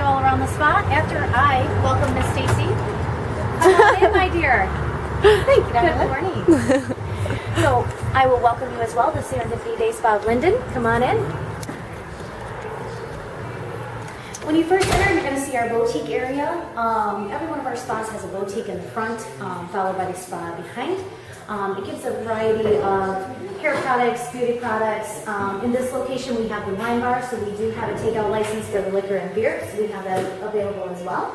all around the spa after I welcome Miss Stacy. Come on in, my dear. Thank you, Good morning. So I will welcome you as well to Serendipity Day Spa of Linden. Come on in. When you first enter, you're going to see our boutique area. Every one of our spas has a boutique in the front, followed by the spa behind. It gives a variety of hair products, beauty products. In this location, we have the wine bar, so we do have a takeout license for the liquor and beer, so we have that available as well.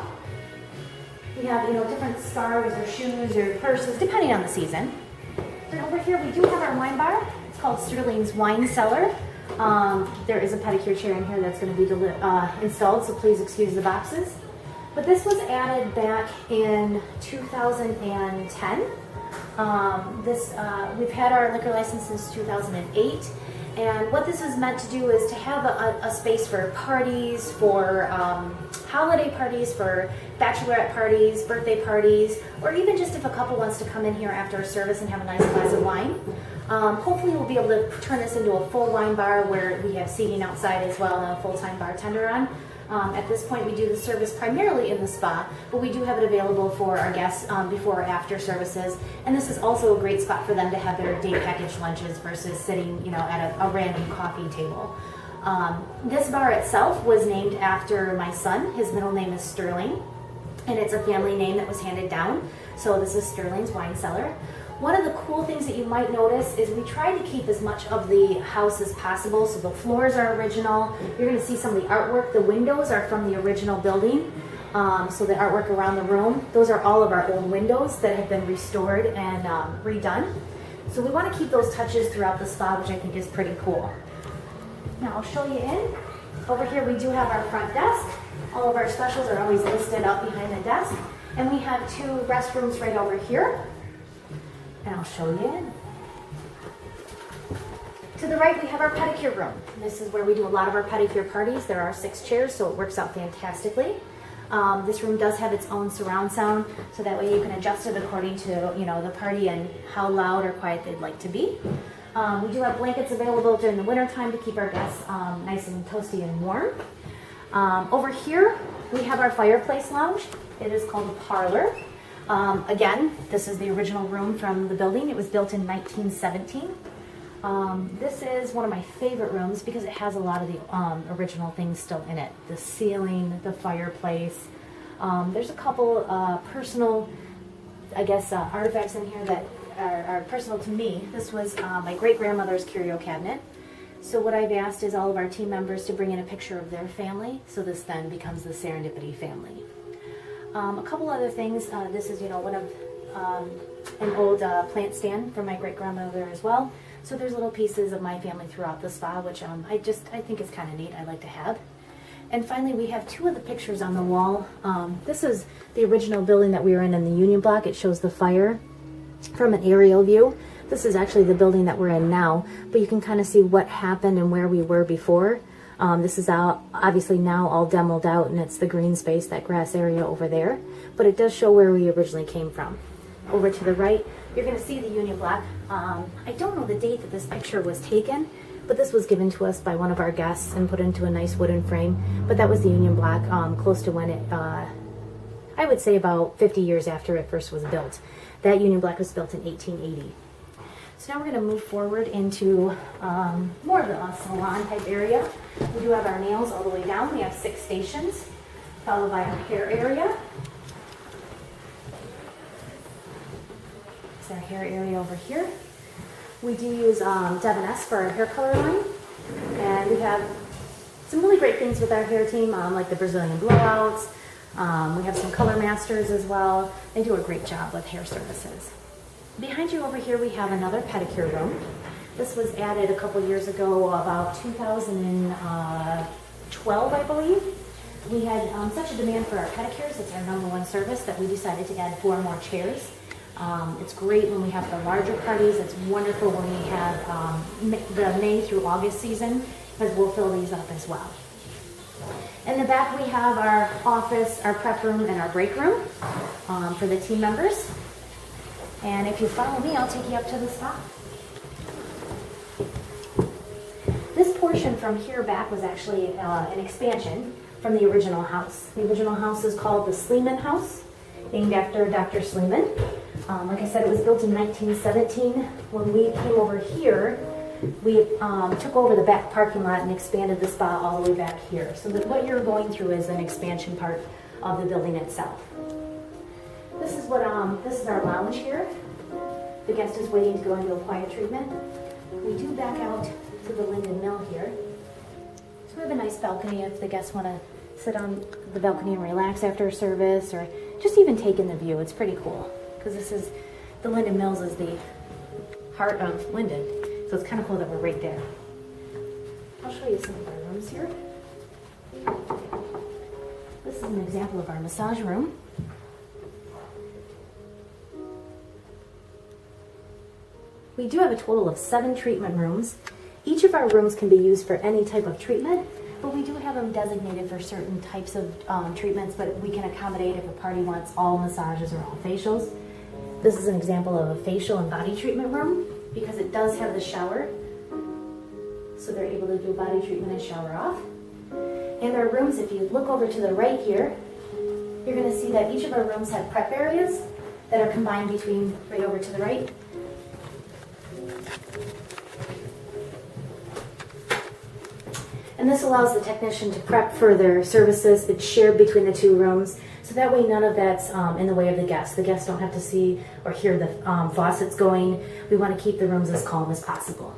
We have, different scarves or shoes or purses, depending on the season. And over here, we do have our wine bar. It's called Sterling's Wine Cellar. There is a pedicure chair in here that's going to be installed, so please excuse the boxes. But this was added back in 2010. We've had our liquor license since 2008, and what this is meant to do is to have a space for parties, for holiday parties, for bachelorette parties, birthday parties, or even just if a couple wants to come in here after a service and have a nice glass of wine. Hopefully we'll be able to turn this into a full wine bar where we have seating outside as well and a full-time bartender on. At this point, we do the service primarily in the spa, but we do have it available for our guests before or after services. And this is also a great spot for them to have their day package lunches versus sitting, at a random coffee table. This bar itself was named after my son. His middle name is Sterling, and it's a family name that was handed down. So this is Sterling's Wine Cellar. One of the cool things that you might notice is we try to keep as much of the house as possible. So the floors are original. You're going to see some of the artwork. The windows are from the original building. So the artwork around the room, those are all of our old windows that have been restored and redone. So we want to keep those touches throughout the spa, which I think is pretty cool. Now I'll show you in. Over here we do have our front desk. All of our specials are always listed up behind the desk. And we have 2 restrooms right over here. And I'll show you in. To the right, we have our pedicure room. This is where we do a lot of our pedicure parties. There are 6 chairs, so it works out fantastically. This room does have its own surround sound, so that way you can adjust it according to the party and how loud or quiet they'd like to be. We do have blankets available during the winter time to keep our guests nice and toasty and warm. Over here, we have our fireplace lounge. It is called a parlor. Again, this is the original room from the building. It was built in 1917. This is one of my favorite rooms because it has a lot of the original things still in it. The ceiling, the fireplace. There's a couple personal, artifacts in here that are personal to me. This was my great-grandmother's curio cabinet. So what I've asked is all of our team members to bring in a picture of their family, so this then becomes the Serendipity family. A couple other things. This is, one of an old plant stand from my great-grandmother as well. So there's little pieces of my family throughout the spa, which I think is kind of neat. I like to have. And finally, we have 2 of the pictures on the wall. This is the original building that we were in the Union Block. It shows the fire from an aerial view. This is actually the building that we're in now, but you can kind of see what happened and where we were before. This is obviously now all demoed out, and it's the green space, that grass area over there. But it does show where we originally came from. Over to the right, you're going to see the Union Block. I don't know the date that this picture was taken, but this was given to us by one of our guests and put into a nice wooden frame. But that was the Union Block close to when it, I would say about 50 years after it first was built. That Union Block was built in 1880. So now we're going to move forward into more of the salon type area. We do have our nails all the way down. We have 6 stations, followed by our hair area. It's our hair area over here. We do use Devon S for our hair color line. And we have some really great things with our hair team, like the Brazilian blowouts. We have some color masters as well. They do a great job with hair services. Behind you over here, we have another pedicure room. This was added a couple years ago, about 2012, I believe. We had such a demand for our pedicures, it's our #1 service, that we decided to add 4 more chairs. It's great when we have the larger parties. It's wonderful when we have the May through August season, because we'll fill these up as well. In the back, we have our office, our prep room, and our break room for the team members. And if you follow me, I'll take you up to the spa. This portion from here back was actually an expansion. from the original house. The original house is called the Sleeman House, named after Dr. Sleeman. Like I said, it was built in 1917. When we came over here, we took over the back parking lot and expanded the spa all the way back here. So that what you're going through is an expansion part of the building itself. This is our lounge here. The guest is waiting to go into a quiet treatment. We do back out to the Linden Mill here. So we have a nice balcony if the guests want to sit on the balcony and relax after a service, or just even take in the view. It's pretty cool because the Linden Mills is the heart of Linden. So it's kind of cool that we're right there. I'll show you some of our rooms here. This is an example of our massage room. We do have a total of 7 treatment rooms. Each of our rooms can be used for any type of treatment, but we do have them designated for certain types of treatments, but we can accommodate if a party wants all massages or all facials. This is an example of a facial and body treatment room because it does have the shower, so they're able to do body treatment and shower off. And our rooms, if you look over to the right here, you're going to see that each of our rooms have prep areas that are combined between right over to the right. And this allows the technician to prep for their services. It's shared between the 2 rooms, so that way none of that's in the way of the guests. The guests don't have to see or hear the faucets going. We want to keep the rooms as calm as possible.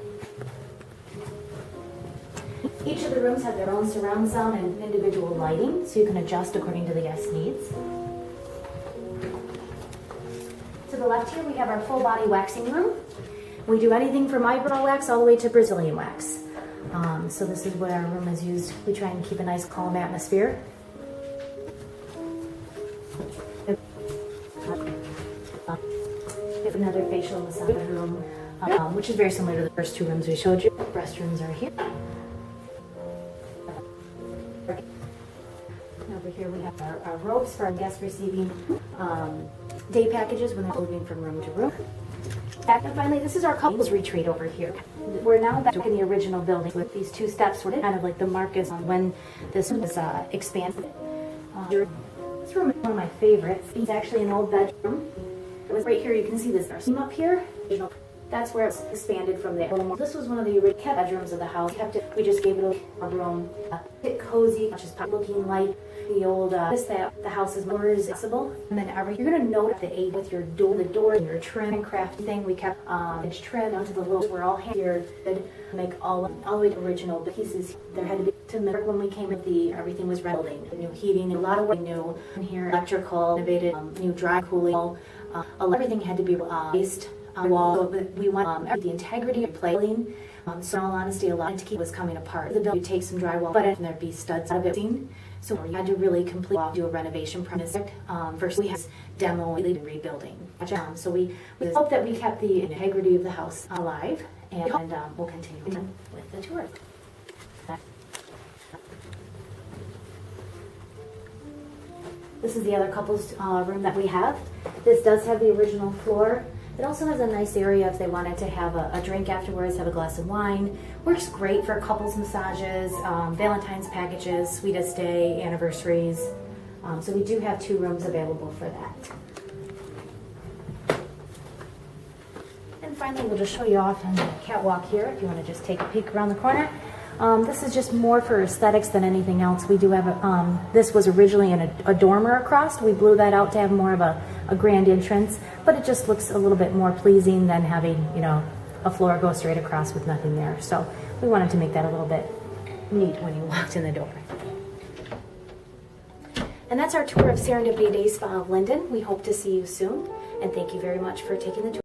Each of the rooms have their own surround sound and individual lighting, so you can adjust according to the guest's needs. To the left here, we have our full body waxing room. We do anything from eyebrow wax all the way to Brazilian wax. So this is what our room is used. We try and keep a nice calm atmosphere. We have another facial massage room, which is very similar to the first 2 rooms we showed you. Restrooms are here. Over here we have our robes for our guests receiving day packages when they're moving from room to room. And finally, this is our couples retreat over here. We're now back in the original building with these 2 steps, kind of like the markers on when this was expanded. This room is one of my favorites. It's actually an old bedroom. It was right here. You can see this seam up here. That's where it's expanded from there. This was one of the original bedrooms of the house. We just gave it a room. A bit cozy, just looking like the old, the house is more accessible. And then you're going to note the aid with your door, the door and your trim and crafting thing. We kept edge trim onto the little, we're all here to make all the way to original pieces. There had to be, to mirror when we came with everything was rebuilding. New heating, a lot of work new in here, electrical, innovative, new dry cooling. Everything had to be based on the wall. So we want the integrity of plating. So in all honesty, a lot to keep was coming apart. The building would take some drywall, but there'd be studs out of it. So we had to really do a renovation project versus we had demo and rebuilding. So we hope that we kept the integrity of the house alive, and we'll continue with the tour. This is the other couple's room that we have. This does have the original floor. It also has a nice area if they wanted to have a drink afterwards, have a glass of wine. Works great for couples massages, Valentine's packages, sweetest day, anniversaries. So we do have 2 rooms available for that. And finally, we'll just show you off on the catwalk here if you want to just take a peek around the corner. This is just more for aesthetics than anything else. We do have this was originally a dormer across. We blew that out to have more of a grand entrance, but it just looks a little bit more pleasing than having, a floor go straight across with nothing there. So we wanted to make that a little bit neat when you walked in the door. And that's our tour of Serendipity Day Spa of Linden. We hope to see you soon, and thank you very much for taking the tour.